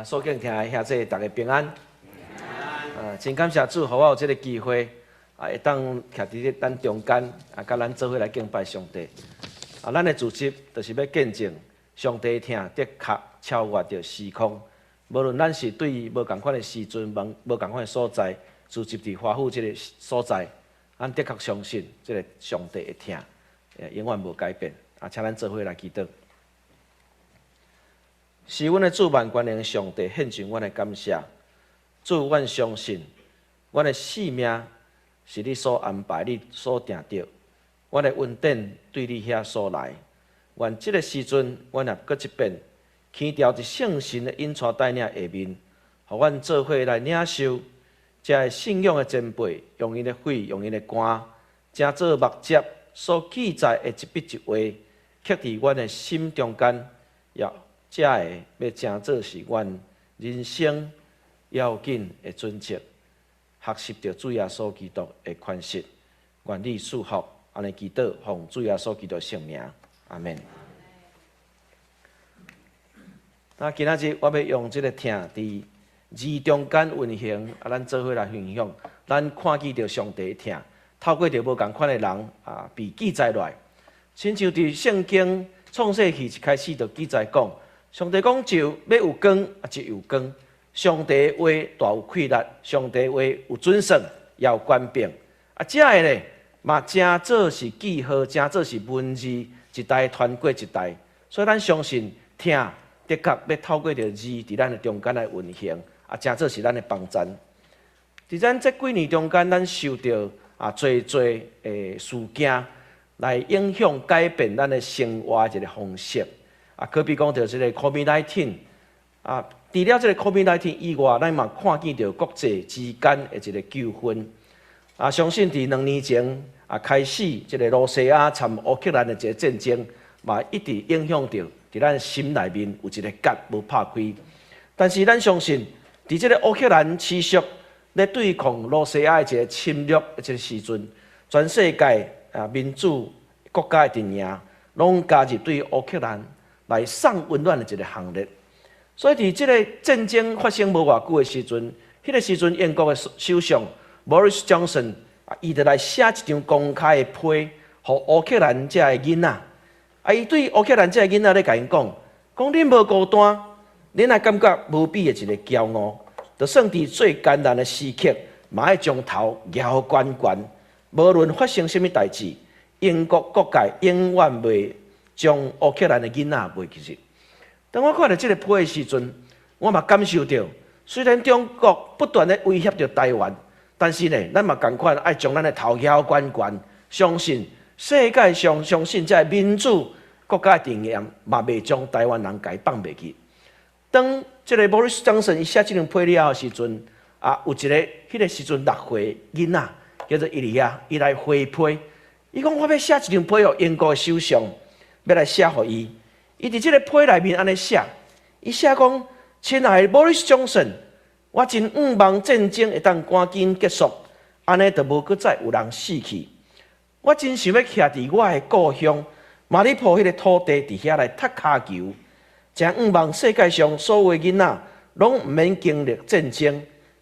所敬听的兄弟，大家平安。真感谢主，予我有这个机会，会当徛伫咱中间，甲咱做伙来敬拜上帝。咱的主旨就是要见证上帝听，的确超越着时空。无论咱是对于无共款的时阵、无共款的所在，主旨伫华府这个所在，咱的确相信这个上帝会听，永远无改变。请咱做伙来祈祷。是阮的主万权能上帝献上阮的感谢。主，阮相信，阮的性命是你所安排、你所定着。阮的恩典对你遐所来。愿即个时阵，阮也搁一遍，牵调一圣神的引带带领下面，互阮做伙来领受这信仰的前辈，用因的血、用因的肝，正做目接所记载的一笔一画，刻伫阮的心中间，这会要正做是阮人生要紧的准则，学习着主耶稣基督的款式，愿你祝福，安尼祈祷，奉主耶稣基督圣名，阿门。今仔日我要用这个听伫字中间运行，咱做伙来分享，咱看见着上帝的听，透过着无共款的人被记载落来，亲像伫圣经创世纪一开始就记载讲。上帝讲就要有光，就有光。上帝的话大有气力，上帝的话有准绳，也有权柄。这个咧嘛真做是记号，真做是文字，一代传过一代。所以咱相信听，的确要透过着字伫咱的中间来运行，真做是咱的帮助。伫咱这几年中间，咱受到侪的事件来影响改变咱的生活一个方式。可比讲到这个 COVID-19， 除了这个 COVID-19 以外，咱嘛看见到国际之间的一个纠纷。相信伫2年前开始，这个罗西亚参乌克兰的一个战争，嘛一直影响到伫咱心内面有一个结无拍开。但是咱相信，伫这个乌克兰持续咧对抗罗西亚的一个侵略的这个时阵，全世界民主国家的阵营拢加入对乌克兰。来送温暖的一个行列，所以伫即个战争发生无偌久的时阵，迄个时阵英国的首相 Boris Johnson 伊就来写一张公开的批，互乌克兰遮的囡仔。伊对乌克兰遮的囡仔咧甲因讲，恁无孤单，恁也感觉无比的一个骄傲。就算伫最艰难的时刻，嘛要将头摇悬悬，无论发生什么代志，英国国界永远袂。将乌克兰的囡仔卖去去。当我看到这个批的时阵，我嘛感受到，虽然中国不断的威胁着台湾，但是呢，咱嘛同款爱将咱的头摇悬悬，相信世界上相信这民主国家的经验，嘛袂将台湾人给放袂去。当这个 Boris Johnson 伊写这张批了的时阵，有一个迄个时阵6岁囡仔叫做伊利亚，伊来回批，伊讲我要写一张批予英国的首相。要来写互伊，伊伫即个批内面安尼写，伊写讲：亲爱的 Boris Johnson， 我真盼望战争会当赶紧结束，安尼就无搁再有人死去。我真想要徛伫我的故乡马里坡迄个土地伫遐来踢骹球，真盼望世界上所有的囡仔拢毋免经历战争，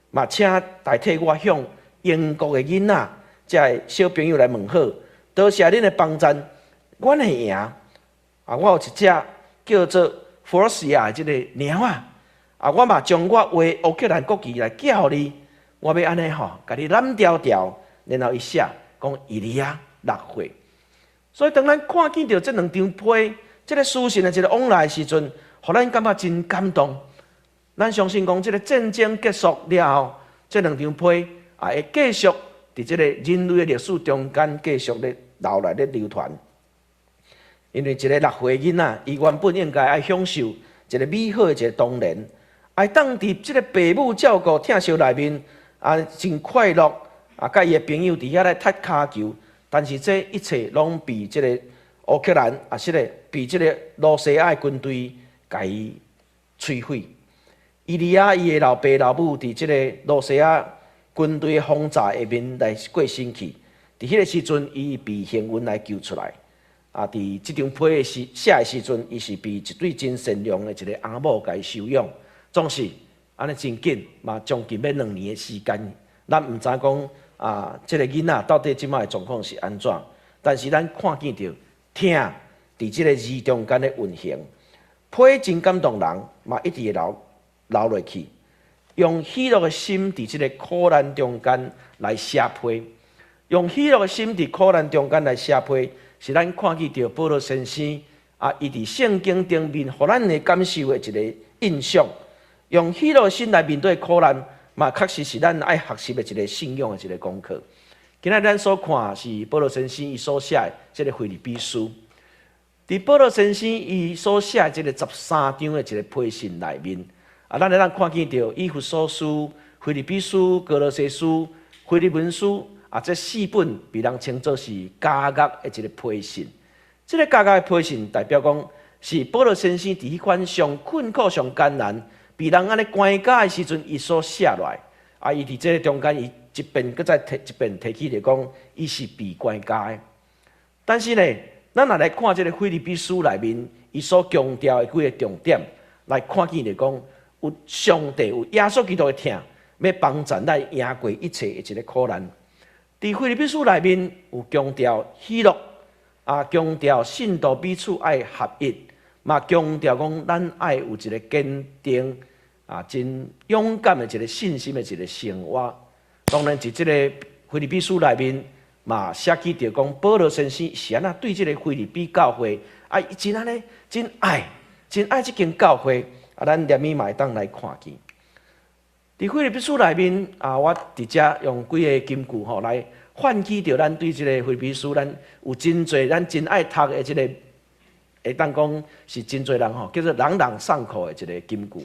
嘛请代替我向英国的囡仔、遮小朋友来问好，多谢恁的帮助，阮会赢。我有一只叫做佛罗西亚的这个猫我嘛将我画乌克兰国旗来叫你，我要安尼甲你蓝调调，然后伊写讲伊利亚6岁。所以当咱看见到这2张批，这个书信的一个往来的时阵，互咱感觉真感动。咱相信讲，这个战争结束了后，这2张批会继续伫这个人类的历史中间继续咧留来咧流传。因为一个6岁囡仔，伊原本应该爱享受一个美好的一个童年，爱当伫即个父母照顾疼惜内面，真快乐，甲伊的朋友伫遐来踢骹球，但是这一切拢被即个乌克兰被即个罗西亚军队甲伊摧毁。伊利亚伊的老爸老母伫即个罗西亚军队的轰炸下面来过身去，伫迄个时阵，伊被幸运来救出来。伫即张批的写的时阵，伊是被一对真善良的一个阿某甲伊收养，总是安尼真紧嘛，将近要2年的时间，咱毋知讲即个囡仔到底即摆的状况是安怎？但是咱看见着听伫即个字中间的运行，批真感动人，嘛一直会流落去。用喜乐的心伫即个苦难中间来写批，用喜乐的心伫苦难中间来写批，是咱看见着保罗先生伊伫圣经顶面，互咱的感受的一个印象。用喜乐的心来面对苦难，嘛确实是咱爱学习的一个信仰的一个功课。今仔咱所看是保罗先生伊所写的即个腓立比书，伫保罗先生伊所写的即个13章的一个批信内面。咱会看见到以弗所书、腓立比书、哥罗西书、腓立门书这4本被人称作是加压的一个批信。这个加压的批信代表讲是保罗先生伫迄款上困苦、上艰难，被人安尼关押的时阵，伊所写落来。伊伫这个中间，伊一遍搁再一遍提起来讲，伊是被关押的。但是呢，咱若来看这个腓立比书内面，伊所强调的几个重点，来看见来讲。有上帝有耶稣基督的疼，要帮助咱赢过一切的一个苦难。伫腓立比书内面有强调喜乐，强调信徒彼此爱合一，嘛强调讲咱爱有一个坚定真勇敢的一个信心的一个生活。当然，伫即个腓立比书内面嘛写起着讲，保罗先生是安那对即个腓立比教会伊真安尼真爱即间教会。咱连咪嘛会当来看见。伫腓立比书内面我直接用几个金句来唤起着咱对即个腓立比书，咱有真侪咱真爱读的即个，会当讲是真侪人叫做朗朗上口的一个金句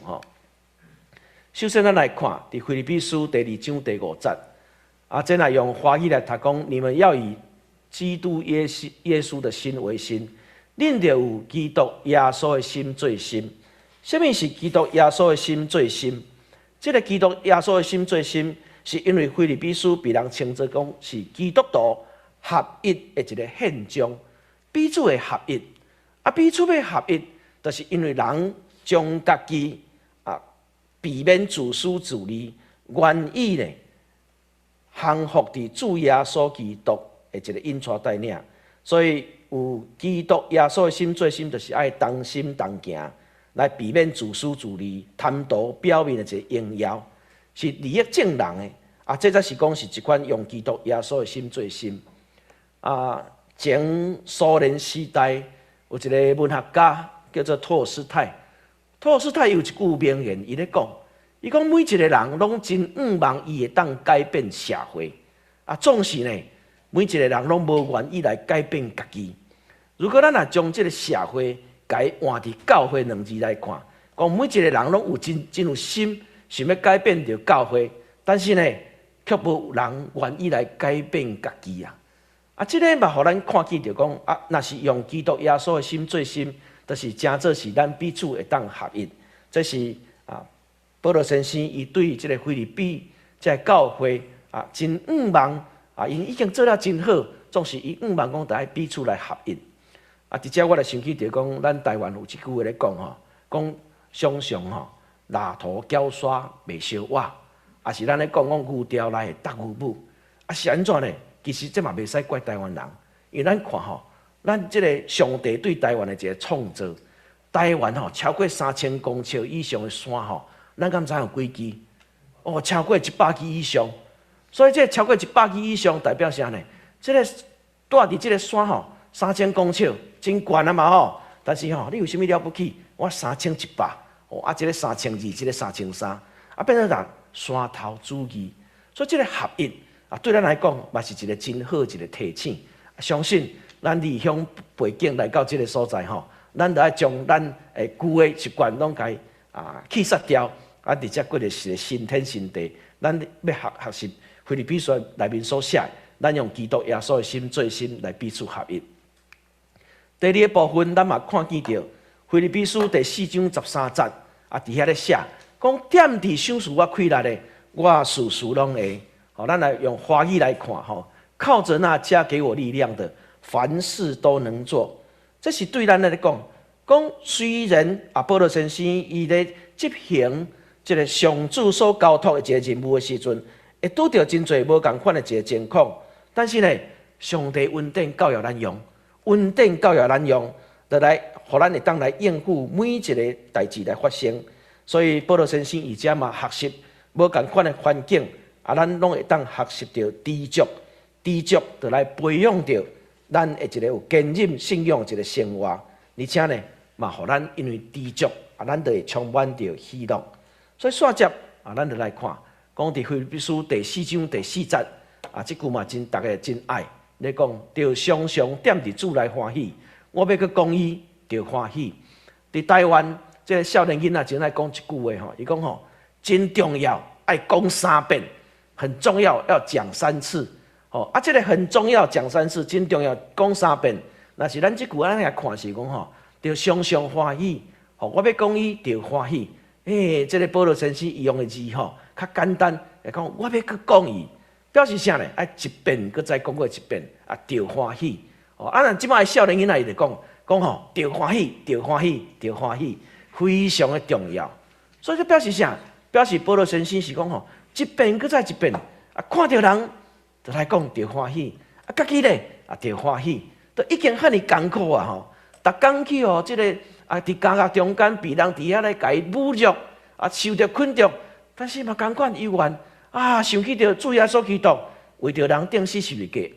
首先，咱来看伫腓立比书第2章第5节这来用华语来读讲：你们要以基督耶稣的心为心，恁着有基督耶稣的心做心。什么是基督耶稣的心做心？这个基督耶稣的心做心，是因为腓立比书被人称作讲是基督徒合一的一个现象，彼此的合一。彼此要合一，就是因为人将家己避免自私自利，愿意呢降服伫主耶稣基督的一个引带带领。所以有基督耶稣的心做心，就是爱同心同行。来避免自私自利、贪图表面的一个荣耀，是利益正人的这才是讲是一款用基督耶稣的心做心前苏联时代有一个文学家叫做托尔斯泰，托尔斯泰有一句名言，伊咧讲，伊讲每一个人拢真渴望伊会当改变社会总是呢，每一个人拢无愿意来改变家己。如果咱若将这个社会甲伊换伫教会2字来看，讲每一个人拢有真有心，想要改变着教会，但是呢，却无人愿意来改变家己这个嘛，互咱看见着讲若是用基督耶稣的心做心，就是真做是咱彼此会当合一。这是保罗先生伊对即个腓立比即个教会真渴望因已经做了真好，总是伊渴望讲大家彼此来合一。直接我来想起着讲，咱台湾有一句话咧讲常常蜡涂胶刷袂烧瓦，是咱咧讲牛条内搭牛母，是安怎呢？其实这嘛袂使怪台湾人，因为咱看咱即个上帝对台湾的一个创造，台湾超过3000公尺以上的山咱敢知有几支？超过100支以上，所以这超过100支以上代表啥呢？这个住伫这个山3000公尺。真悬嘛但是你有啥物了不起？我3100这个3200，这个3300变成人山头主义。所以这个合一对咱来讲，嘛是一个真好一个提醒。相信咱离乡背景来到这个所在咱就要将咱旧的习惯拢甲去杀掉而且过的是新天新地。咱要学习腓立比书内面所写，咱用基督耶稣的心做心来彼此合一。第2个部分，咱嘛看见到腓立比书第4章13节伫遐咧写，讲踮伫想事我亏力的，我事事拢会。咱来用华语来看靠着那加给我力量的，凡事都能做。这是对咱来讲，讲虽然保罗先生伊咧执行即个上主所交托的一个任务的时阵，会拄到真侪无共款的一个情况，但是呢，上帝恩典教育咱用，恩典教育咱用，就来互咱会当来应付每一个代志来发生。所以保罗先生伊遮嘛学习无共款的环境，咱拢会当学习到知足，就来培养着咱的一个有坚韧信仰的一个生活，而且呢，嘛互咱因为知足，咱就会充满着喜乐。所以续接咱就来看，讲伫腓立比书第4章第4节即句嘛真大家真爱。你讲着常常踮伫主来欢喜，我要去讲伊着欢喜。伫台湾，即个少年囡仔真爱讲一句话伊讲真重要，爱讲3遍，很重要，要讲3次。即个很重要，讲3次，真重要，讲3遍。若是咱即句咱来看是讲着常常欢喜，我要讲伊着欢喜。即个保罗先生伊用的字较简单，来讲我要去讲伊，表示啥呢？爱一遍，搁再讲过一遍，着欢喜。咱即摆的少年囡仔伊就讲着欢喜，着欢喜，着欢喜，非常的重要。所以这表示啥？表示保罗先生是讲一遍搁再一遍，看到人就来讲着欢喜，家己咧着欢喜，都已经遐尼艰苦逐工去即个。伫监狱中间，被人伫遐咧甲伊侮辱，受着困着，但是嘛甘愿幽怨，想起着主耶稣基督为着人钉死十字架，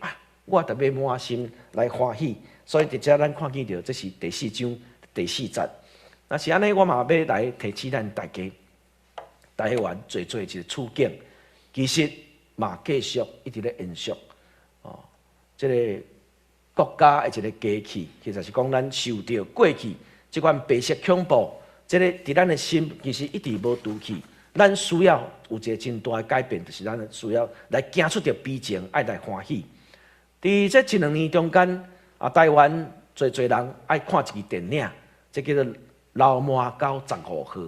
我特别满心来欢喜。所以伫遮咱看见着，这是第4章第4节。若是安尼，我嘛要来提醒咱大家，台湾做一个处境，其实嘛继续一直咧延续。即个国家的一个机器，其实是讲咱受着过去。即款白色恐怖，即个伫咱的心其实一直无除去。咱需要有一个真大的改变，就是咱需要来行出着悲情，爱来欢喜。伫这1、2年中间，台湾侪人爱看一部电影，这叫做《流氓狗15号》。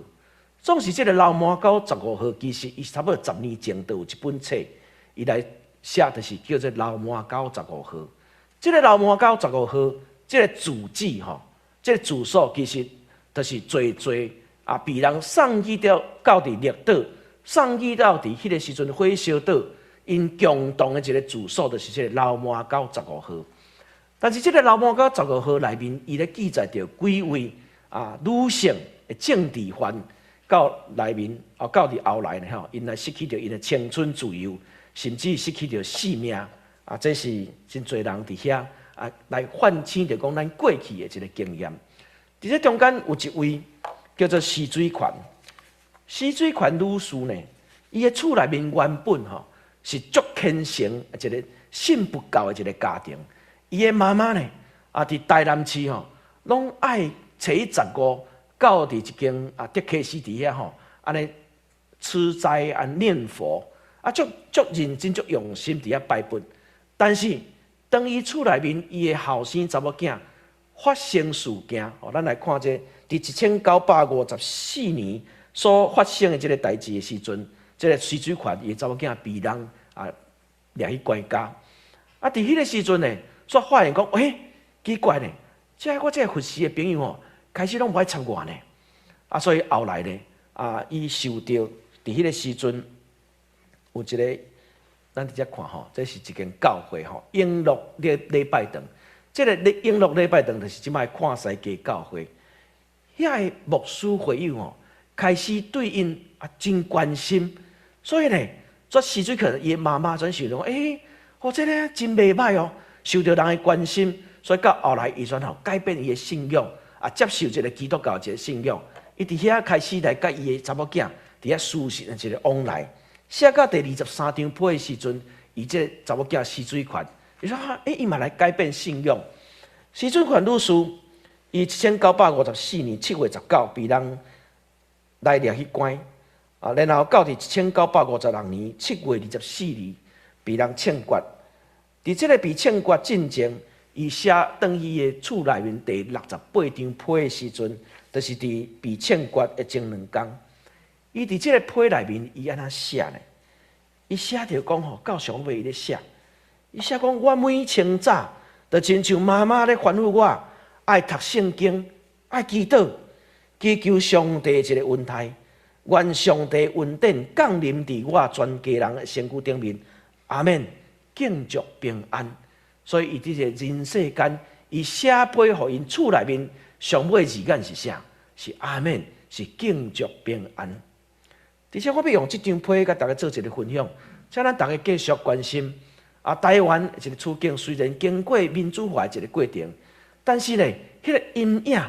总是这个《流氓狗15号》，其实伊差不多10年前就有一本册，伊来写就是叫做《流氓狗15号》。这个《流氓狗15号》，这个主旨这个主诉其实就是被人送去到伫绿岛，送去到伫迄个时阵火烧岛，因共同的一个主诉就是这个流氓狗15号。但是这个流氓狗15号内面，伊咧记载着几位女性的政治犯到内面，到伫后来呢因来失去着因的青春自由，甚至失去着性命这是真侪人伫遐。来唤醒着讲咱过去的一个经验。伫这中间有一位叫做施水泉，施水泉女士呢，伊的厝内面原本是足虔诚一个信不够的一个家庭。伊的妈妈呢伫台南市拢爱初一15到伫一间德克士伫遐安尼吃斋念佛足认真足用心伫遐拜佛，但是。当伊厝内面，伊的后生查某囝发生事件，咱来看这伫1954年所发生的这个代志的时阵，这个施水泉伊的查某囝被人掠去关家。伫迄个时阵呢，煞发现讲，奇怪呢，我这个护士的朋友开始拢不爱插我呢。所以后来呢，伊受到伫迄个时阵有一个。咱伫遮看这是一间教会永乐礼拜堂。这个永乐礼拜堂就是即摆看西街教会。遐个牧师会友开始对因真关心，所以呢，这施水泉伊妈妈转想讲，这个真袂歹受到人的关心，所以到后来伊转改变伊的信仰，接受一个基督教一个信仰。伊伫遐开始来甲伊的查某囝伫遐私信一个往来。写到第23张批的时阵，伊这查某囝施水泉，伊说伊嘛来改变信仰。施水泉女士，伊1954年7月19被人来掠去关，然后到伫1956年7月24日被人枪决。伫这个被枪决进前，伊写当伊的厝内面第68张批的时阵，就是伫被枪决的前2天。伊伫即个批内面，伊安怎写呢？伊写着讲到上尾伊咧写，伊写讲我每清早，就亲像妈妈咧吩咐我爱读圣经，爱祈祷，祈求上帝一个恩待，愿上帝恩典降临伫我全家人的身躯顶面。阿们，敬祝平安。所以伊伫个人世间，伊写批互因厝内面上尾字眼是啥？是阿们，是敬祝平安。而且我要用这张批甲大家做一个分享，请咱大家继续关心台湾一个处境，虽然经过民主化的一个过程，但是呢，迄个阴影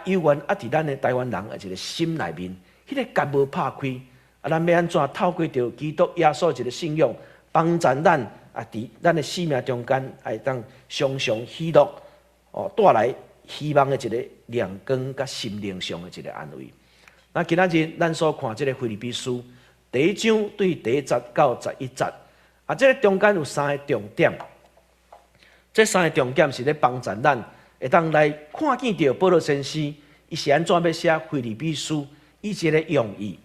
犹原伫咱的台湾人的一个心内面，迄个结无拍开。咱要安怎透过着基督耶稣一个信仰，帮助咱伫咱的生命中间，会当常常喜乐带来希望的一个亮光，甲心灵上的一个安慰。那今仔日咱所看这个腓立比书第1章对第1节到11节，这个中间有3个重点。这3个重点是咧帮助咱会当来看见到保罗先生伊是安怎要写腓立比书，伊一个用意。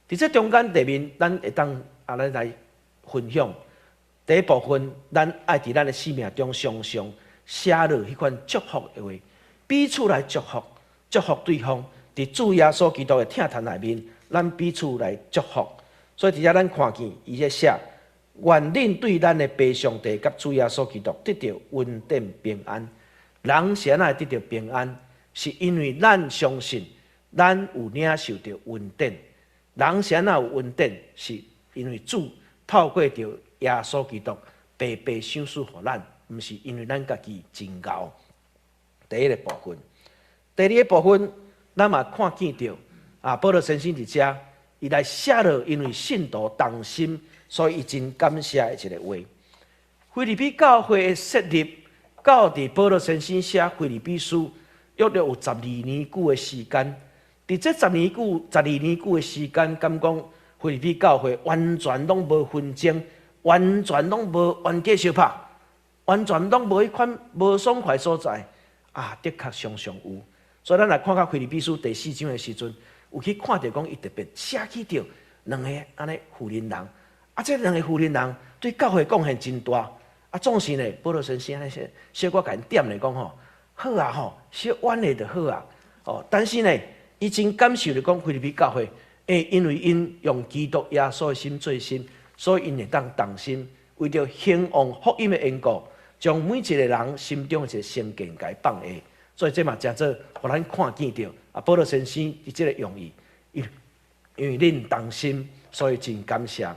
伫这中间里面，咱会当咱来分享。第一部分，咱爱伫咱的生命中常常写落迄款祝福的话，彼此来祝福，祝福对方。伫主耶稣基督的听谈内面，咱彼此来祝福。所以伫遮咱看见伊在写，愿恁对咱的父上帝甲主耶稣基督得到恩典平安。人是安怎得到平安？是因为咱相信，咱有领受到恩典。人是安怎有恩典？是因为主透过着耶稣基督白白赏赐予咱，毋是因为咱家己真高。第一个部分，第二个部分。咱嘛看见到保罗先生伫遮，伊来写了，因为信徒动心，所以伊真感谢的一个话。腓立比教会的设立，到伫保罗先生写腓立比书，约略有12年久的时间。伫这12年久的时间，敢讲腓立比教会完全拢无纷争，完全拢无冤家相拍，完全拢无迄款无爽快所在的确常常有。所以咱来看到腓立比书第4章的时阵，有去看到讲伊特别写起着2个安尼妇人人，这2个妇人人对教会贡献真大。总是呢，保罗先生安尼小可甲因点咧讲好小冤的就好但是呢，伊真感受着讲腓立比教会，因为因用基督耶稣的心做心，所以因会当动心，为着兴旺福音的缘故，将每一个人心中的一个先见甲放下。所以这嘛真做，互咱看见到保罗先生伊这个用意，因为恁动心，所以真感谢。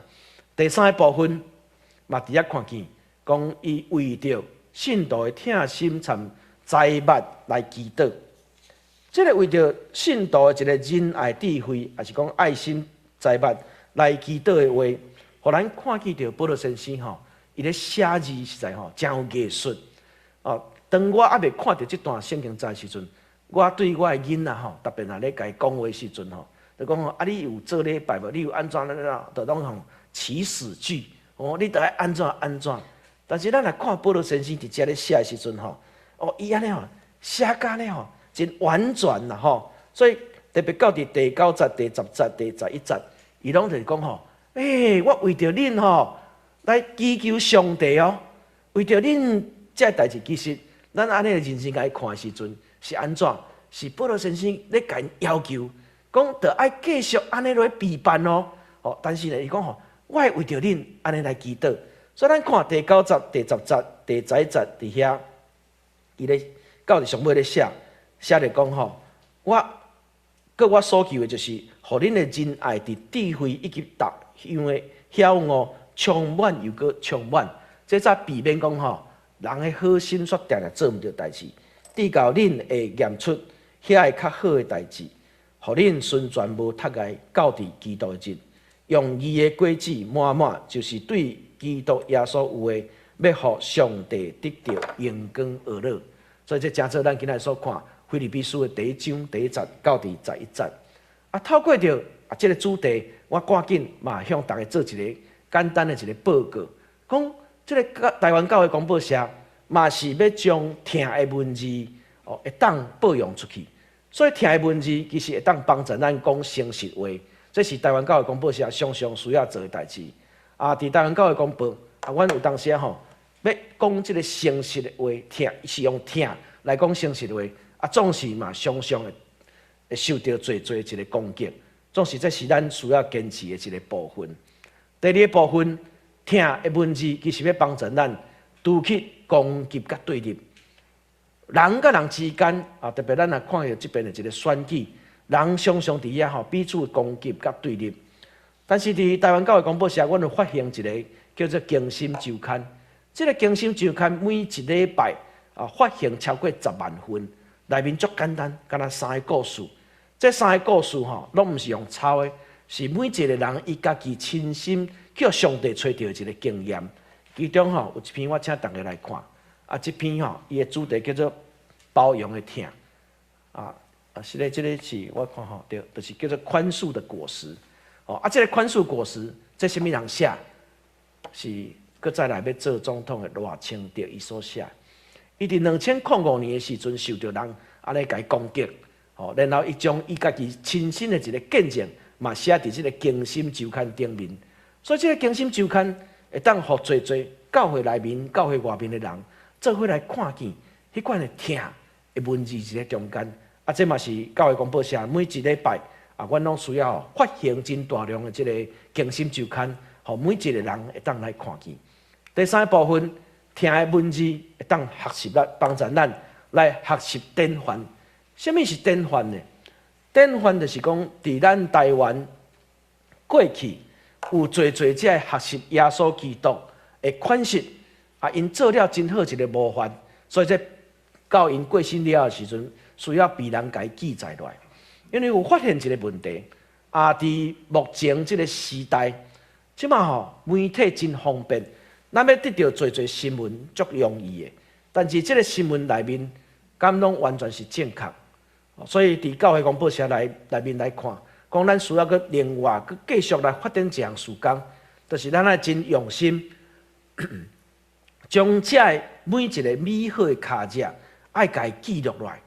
第3个部分嘛，伫遐看见，讲伊为着信徒的疼心参财物来祈祷。这个为着信徒的一个仁爱智慧，也是讲爱心财物来祈祷的话，互咱看见到保罗先生伊咧写字实在真有艺术当我还未看到这段圣经章的时阵，我对我的囡仔特别咧甲伊讲话的时阵就讲你有做礼拜无？你有安怎就拢起始句你得爱安怎安怎。但是咱来看保罗先生伫遮咧写的时阵伊安尼写甲咧真婉转啦所以特别到伫第9节、第10节、第11节，伊拢就是讲我为着恁来祈求上帝为着恁这代志其实。咱安尼认真甲伊看的时阵是安怎？是保罗先生咧甲因要求，讲着爱继续安尼来陪伴但是呢，伊讲我会为着恁安尼来祈祷。所以咱看第9节、第10节、第11节伫遐，伊咧到伫上尾咧写着讲我所求的就是，互恁的仁爱伫智慧以及达样的晓悟充满又搁充满。这才避免讲人的好心却定定做毋到代志，直到恁会验出遐个较好的代志，互恁顺全无脱碍，到伫基督的日，用伊的果子满满，就是对基督耶稣有的，要互上帝得到荣光而乐。所以这真做咱今仔所看腓立比书的第1章第1节到第11节。透过着这个主题，我赶紧嘛向大家做一个简单的一个报告，讲。这个台湾教会公报社嘛是要将听的文字会当播扬出去，所以听的文字其实会当帮助咱讲诚实话，这是台湾教会公报社常常需要做的代志。伫台湾教会公报阮有当时要讲这个诚实的话，听是用听来讲诚实的话，总是嘛常常会受到最一个攻击，总是这是咱需要坚持的一个部分。第二个部分，听的文字其实要帮助咱拄去攻击甲对立。人甲人之间特别咱若看到这边的一个选举，人常常伫遐彼此攻击甲对立。但是伫台湾教育广播社，阮有发行一个叫做《经心周刊》。这个《经心周刊》每一礼拜发行超过10万份，内面足简单，敢若3个故事。这3个故事拢毋是用抄的，是每一个人伊家己亲身去上帝找到一个经验。其中有一篇我请大家来看，这篇伊的主题叫做包容的疼，是咧，这个是我看对，就是叫做宽恕的果实。这个宽恕果实，这什么人写？是搁再来要做总统的赖清德伊所写。伊伫2005年的时阵受到人安尼甲伊攻击，然后伊将伊家己亲身的一个见证嘛写伫这个《经心周刊》顶面。所以这个《经心周刊》会当互侪教会内面、教会外面的人做伙来看见迄款的疼的文字伫咧中间。这嘛是教会广播社每一礼拜阮拢需要发行真大量的这个《经心周刊》，互每一个人会当来看见。第三个部分，听的文字会当学习咱，帮助咱来学习典范。什么是典范呢？典范就是讲，伫咱台湾过去有侪这学习耶稣基督的款式，因做了真好一个模范，所以这到因过身了的时阵，需要被人家记载落来。因为有发现一个问题，伫目前这个时代，即马媒体真方便，咱要得到侪新闻足容易的。但是这个新闻内面，敢拢完全是正确，所以伫教会广播社内面来看，讲咱需要搁另外搁继续来发展一项事工，就是咱爱真用心，将这每一个美好的卡者爱家记录落来。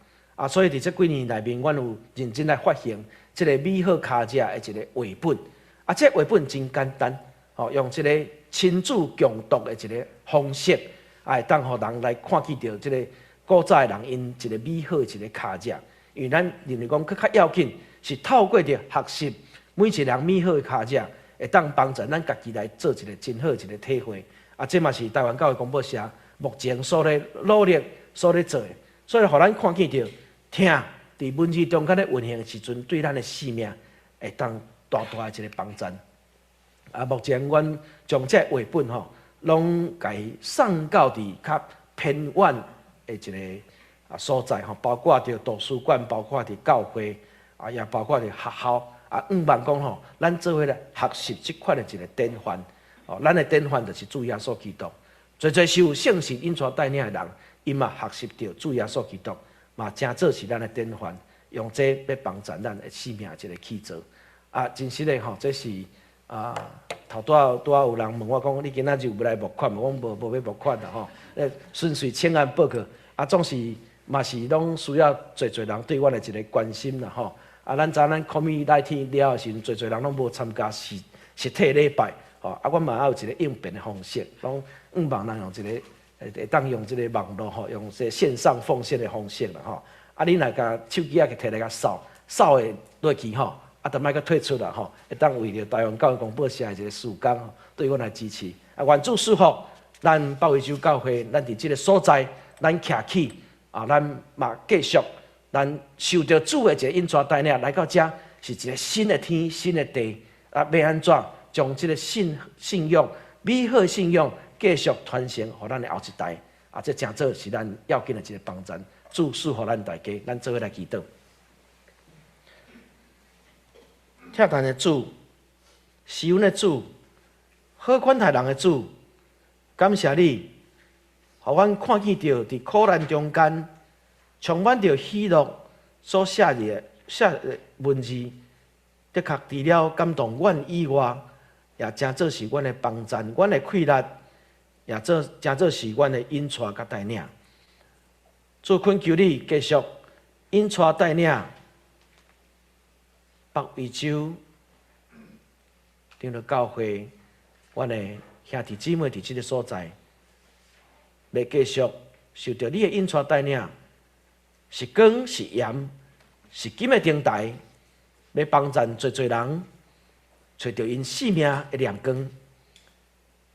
所以伫这几年内面，阮有认真来发行这个美好卡者的一个画本。这个画本真简单，用这个亲子共读的一个方式，会当互人来看见到这个古早的人因一个美好的一个卡者。因为咱认为讲更较要紧，是透过着学习每一个人美好的卡者，会当帮助咱家己来做一个真好的一个体会。这嘛是台湾教育广播社目前所咧努力所咧做的，所以互咱看见着。听伫文字中间咧运行的时阵，对咱的生命会当大大的一个帮助。目前阮将这画本拢甲伊送到伫较偏远的一个所在包括着图书馆，包括着教会也包括着学校希望讲咱做伙来学习即款的一个典范。咱的典范就是主耶稣基督。侪受圣神引带带领的人，伊嘛学习着主耶稣基督。嘛，真做是咱的典范，用这要帮助咱的生命一个去做。真实的这是头拄有人问我讲，你今仔日有来募款无？我无要募款啦顺遂请安报告。总是嘛是拢需要侪人对我的一个关心啦咱知咱 COVID-19 了的时阵，侪人拢无参加实体礼拜我嘛有一个应变的方式，拢希望人用一个。会当用这个网络用这线上奉献的方式啦你若甲手机摕来甲扫会落去就莫甲退出啦会当为着台湾教育广播社的一个事工对阮来支持愿主祝福咱北威州教会，咱伫这个所在，咱徛起咱嘛继续，咱受到主的一个引带带领来到这，是一个新的天、新的地要安怎将这个信仰、美好的信仰。继续传承，互咱的后一代这真做是咱要紧的一个帮助。祝福互咱大家，咱做伙来祈祷。听咱的主，施恩的主，好款待人的主，感谢你，互阮看见到伫苦难中间，充满着喜乐所写的文字，的确除了感动阮以外，也真做是阮的帮助，阮的快乐。也真做是阮的引带甲带领，主恳求你继续引带带领北威州长老教会，阮的兄弟姊妹伫即个所在，要继续受到你的引带带领，是光是盐，是金的灯台，要帮助侪人找到因生命的亮光，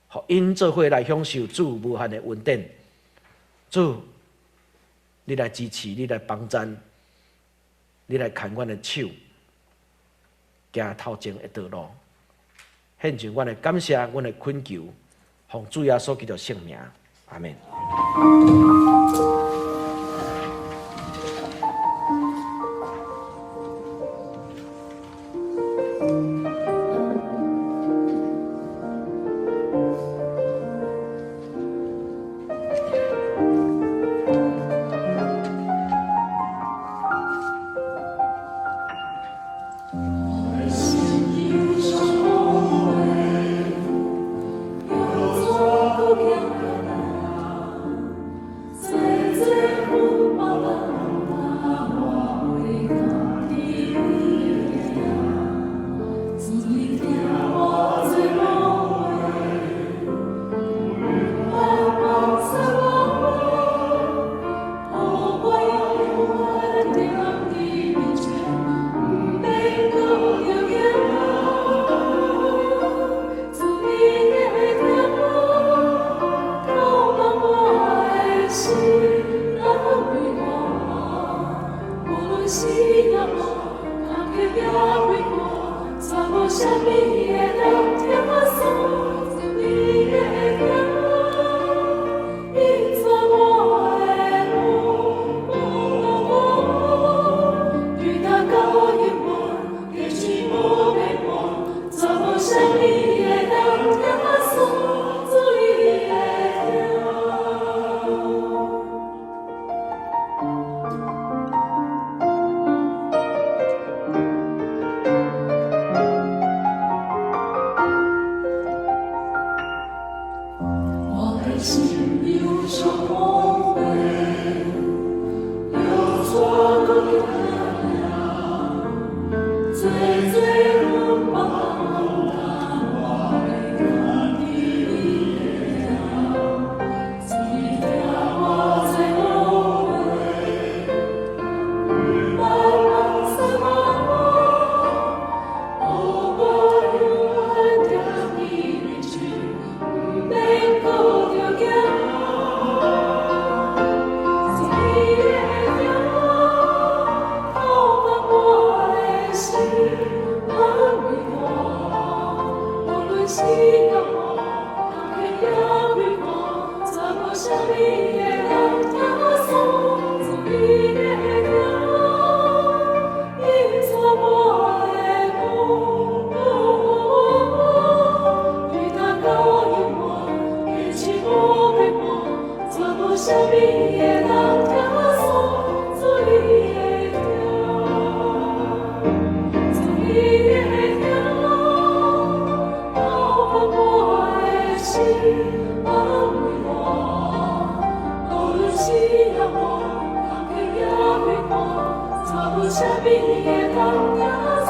互因做伙来享受主无限的恩典。主，你来支持，你来帮助，你来牵阮的手，行头前的道路。献上阮的感谢，阮的恳求，奉主耶稣基督圣名，阿门。下边的灯。